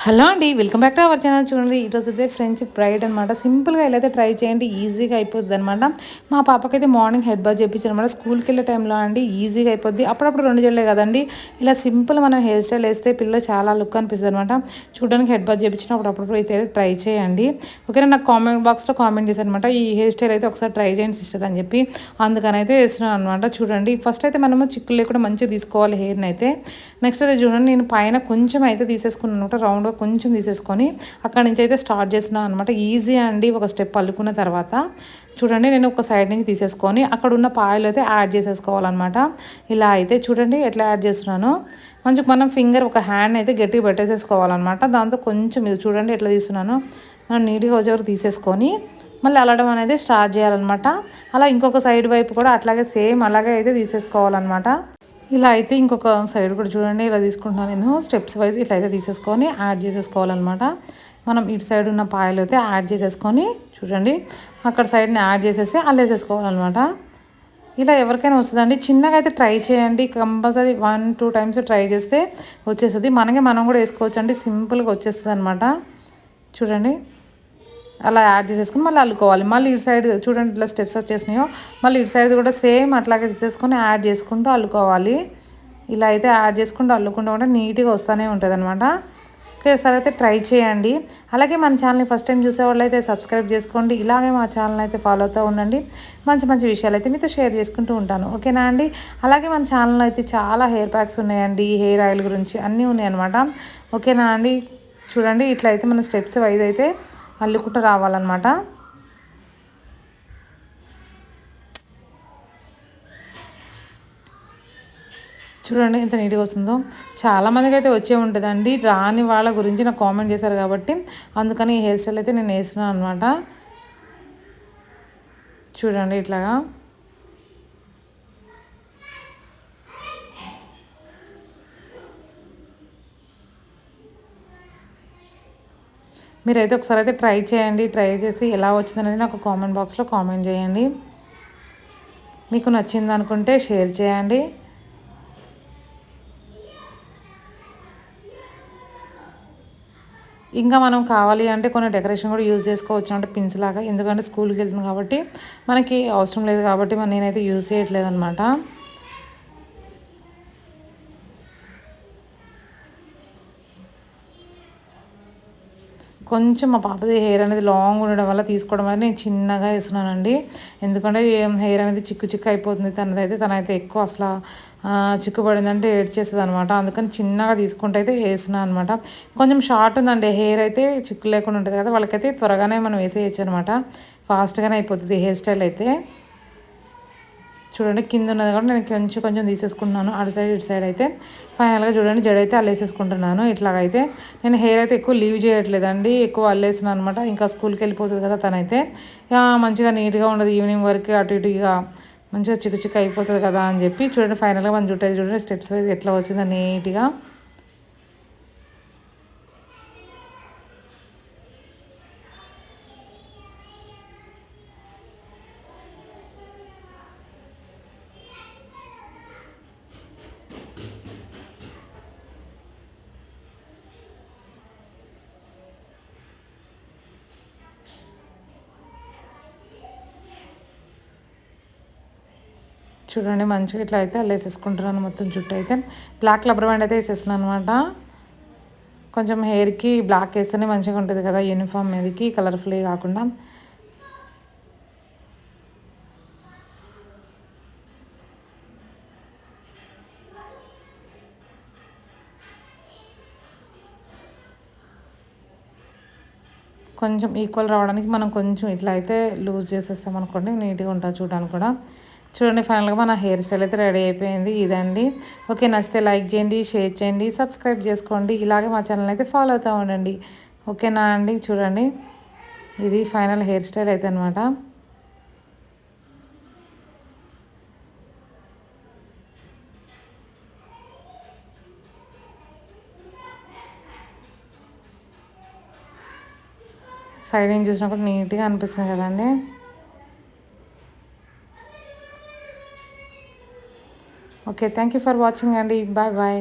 Hello అండి, welcome back to our channel. చూడండి, ఈరోజు అయితే ఫ్రెంచ్ బ్రైడ్ అనమాట. సింపుల్గా ఎలా అయితే ట్రై చేయండి, ఈజీగా అయిపోద్ది అనమాట. మా పాపకైతే మార్నింగ్ హెడ్ బాత్ చేయించాను అనమాట. స్కూల్కి వెళ్ళే టైంలో అండి ఈజీగా అయిపోద్ది. అప్పుడప్పుడు రెండు జడలే కదండి, ఇలా సింపుల్ మనం హెయిర్ స్టైల్ వేస్తే పిల్ల చాలా లుక్ అనిపిస్తుంది అనమాట. చూడడానికి హెడ్ బాత్ చేయించినప్పుడు అప్పుడప్పుడు అయితే ట్రై చేయండి. ఓకేనా, నాకు కామెంట్ బాక్స్లో కామెంట్ చేశాను అనమాట, ఈ హెయిర్ స్టైల్ అయితే ఒకసారి ట్రై చేయండి సిస్టర్ అని చెప్పి. అందుకని అయితే వేస్తున్నాను అనమాట. చూడండి, ఫస్ట్ అయితే మనము చిక్కులు లేకుండా మంచిగా తీసుకోవాలి హెయిర్ని అయితే. నెక్స్ట్ అయితే చూడండి, నేను పైన కొంచెం అయితే తీసేసుకున్నాను అనమాట. రౌండ్గా కొంచెం తీసేసుకొని అక్కడి నుంచి అయితే స్టార్ట్ చేస్తున్నాను అనమాట. ఈజీ అండి, ఒక స్టెప్ అల్లుకున్న తర్వాత చూడండి, నేను ఒక సైడ్ నుంచి తీసేసుకొని అక్కడ ఉన్న పాయలు అయితే యాడ్ చేసేసుకోవాలన్నమాట. ఇలా అయితే చూడండి ఎట్లా యాడ్ చేస్తున్నాను. మంచిగా మనం ఫింగర్ ఒక హ్యాండ్ అయితే గట్టిగా పెట్టేసేసుకోవాలన్నమాట. దాంతో కొంచెం ఇది చూడండి ఎట్లా తీస్తున్నాను. మనం నీట్గా వచ్చేవరకు తీసేసుకొని మళ్ళీ అల్లడం అనేది స్టార్ట్ చేయాలన్నమాట. అలా ఇంకొక సైడ్ వైపు కూడా అట్లాగే సేమ్ అలాగే అయితే తీసేసుకోవాలన్నమాట. ఇలా అయితే ఇంకొక సైడ్ కూడా చూడండి, ఇలా తీసుకుంటున్నాను నేను. స్టెప్స్ వైజ్ ఇట్లా అయితే తీసేసుకొని యాడ్ చేసేసుకోవాలన్నమాట. మనం ఇటు సైడ్ ఉన్న పాయలు అయితే యాడ్ చేసేసుకొని చూడండి అక్కడ సైడ్ని యాడ్ చేసేసి అల్లేసేసుకోవాలన్నమాట. ఇలా ఎవరికైనా వస్తుందండి, చిన్నగా అయితే ట్రై చేయండి. కంపల్సరీ 1-2 టైమ్స్ ట్రై చేస్తే వచ్చేస్తుంది. మనం కూడా వేసుకోవచ్చు అండి, సింపుల్గా వచ్చేస్తుంది అనమాట. చూడండి, అలా యాడ్ చేసేసుకుని మళ్ళీ అల్లుకోవాలి. మళ్ళీ ఇటు సైడ్ చూడండి ఇట్లా స్టెప్స్ వచ్చేసినాయో, మళ్ళీ ఇటు సైడ్ కూడా సేమ్ అట్లాగే తీసేసుకొని యాడ్ చేసుకుంటూ అల్లుకోవాలి. ఇలా అయితే యాడ్ చేసుకుంటూ అల్లుకుంటూ ఉంటే నీట్గా వస్తూనే ఉంటుంది అనమాట. ఒకసారి అయితే ట్రై చేయండి. అలాగే మన ఛానల్ని ఫస్ట్ టైం చూసేవాళ్ళు అయితే సబ్స్క్రైబ్ చేసుకోండి. ఇలాగే మా ఛానల్ అయితే ఫాలో అవుతూ ఉండండి. మంచి మంచి విషయాలు అయితే మీతో షేర్ చేసుకుంటూ ఉంటాను. ఓకేనా అండి. అలాగే మన ఛానల్లో అయితే చాలా హెయిర్ ప్యాక్స్ ఉన్నాయండి, హెయిర్ ఆయిల్ గురించి అన్నీ ఉన్నాయన్నమాట. ఓకేనా అండి. చూడండి, ఇట్లా అయితే మన స్టెప్స్ వైజ్ అయితే అల్లుకుంటూ రావాలన్నమాట. చూడండి ఎంత నీట్గా వస్తుందో. చాలామందికి అయితే వచ్చే ఉంటుందండి, రాని వాళ్ళ గురించి నాకు కామెంట్ చేశారు కాబట్టి అందుకని ఈ హెయిర్ స్టైల్ అయితే నేను వేస్తున్నాను అనమాట. చూడండి ఇట్లాగా. మీరైతే ఒకసారి అయితే ట్రై చేయండి. ట్రై చేసి ఎలా వచ్చిందనేది నాకు కామెంట్ బాక్స్లో కామెంట్ చేయండి. మీకు నచ్చింది అనుకుంటే షేర్ చేయండి. ఇంకా మనం కావాలి అంటే కొన్ని డెకరేషన్ కూడా యూజ్ చేసుకోవచ్చు అంటే పిన్స్ లాగా. ఎందుకంటే స్కూల్కి వెళ్తుంది కాబట్టి మనకి అవసరం లేదు కాబట్టి నేనైతే యూజ్ చేయట్లేదు అనమాట. కొంచెం మా పాపది హెయిర్ అనేది లాంగ్ ఉండడం వల్ల తీసుకోవడం వల్ల నేను చిన్నగా వేస్తున్నానండి. ఎందుకంటే హెయిర్ అనేది చిక్కు అయిపోతుంది. తనైతే ఎక్కువ అసలు చిక్కు పడిందంటే ఏడ్చేస్తుంది అనమాట. అందుకని చిన్నగా తీసుకుంటే అయితే వేస్తున్నాను అనమాట. కొంచెం షార్ట్ ఉందండి హెయిర్ అయితే, చిక్కు లేకుండా ఉంటుంది కదా, వాళ్ళకైతే త్వరగానే మనం వేసేయచ్చు అనమాట. ఫాస్ట్గానే అయిపోతుంది హెయిర్ స్టైల్ అయితే. చూడండి, కింద ఉన్నది కూడా నేను కొంచెం కొంచెం తీసేసుకుంటున్నాను, అటు సైడ్ ఇటు సైడ్ అయితే. ఫైనల్గా చూడండి జడ అయితే అల్లేసేసుకుంటున్నాను. ఇట్లాగైతే నేను హెయిర్ అయితే ఎక్కువ లీవ్ చేయట్లేదండి, ఎక్కువ అల్లేస్తున్నాను అనమాట. ఇంకా స్కూల్కి వెళ్ళిపోతుంది కదా తనైతే, మంచిగా నీట్గా ఉండదు. ఈవినింగ్ వరకు అటు ఇటు ఇక మంచిగా చిక్కు అయిపోతుంది కదా అని చెప్పి. చూడండి ఫైనల్గా మన జుట్టు అయితే చూడండి స్టెప్స్ వైజ్ ఎట్లా వచ్చిందో నీట్గా. చూడండి మంచిగా ఇట్లా అయితే అల్లేసేసుకుంటున్నాను మొత్తం జుట్టు అయితే. బ్లాక్ రబ్బర్ బ్యాండ్ అయితే వేసేస్తున్నాను అనమాట. కొంచెం హెయిర్కి బ్లాక్ వేస్తేనే మంచిగా ఉంటుంది కదా, యూనిఫామ్ మీదకి కలర్ఫుల్గా కాకుండా. కొంచెం ఈక్వల్ రావడానికి మనం కొంచెం ఇట్లా అయితే లూజ్ చేసేస్తాం అనుకోండి, నీట్గా ఉంటుంది చూడడానికి కూడా. చూడండి ఫైనల్గా మన హెయిర్ స్టైల్ అయితే రెడీ అయిపోయింది. ఇదండి. ఓకే, నచ్చితే లైక్ చేయండి, షేర్ చేయండి, సబ్స్క్రైబ్ చేసుకోండి. ఇలాగే మా ఛానల్ అయితే ఫాలో అవుతూ ఉండండి. ఓకేనా అండి. చూడండి, ఇది ఫైనల్ హెయిర్ స్టైల్ అయితే అనమాట. సైడ్ నుంచి చూసినా కూడా నీట్గా అనిపిస్తుంది కదండి. Okay, thank you for watching అండి. Bye bye.